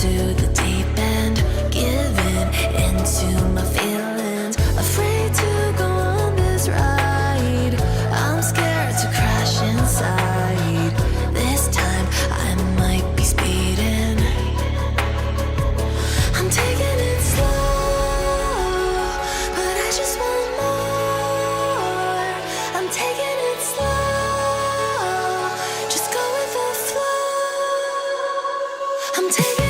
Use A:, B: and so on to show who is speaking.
A: into the deep end, giving into my feelings, afraid to go on this ride. I'm scared to crash inside. This time I might be speeding. I'm taking it slow, but I just want more. I'm taking it slow, just go with the flow. I'm taking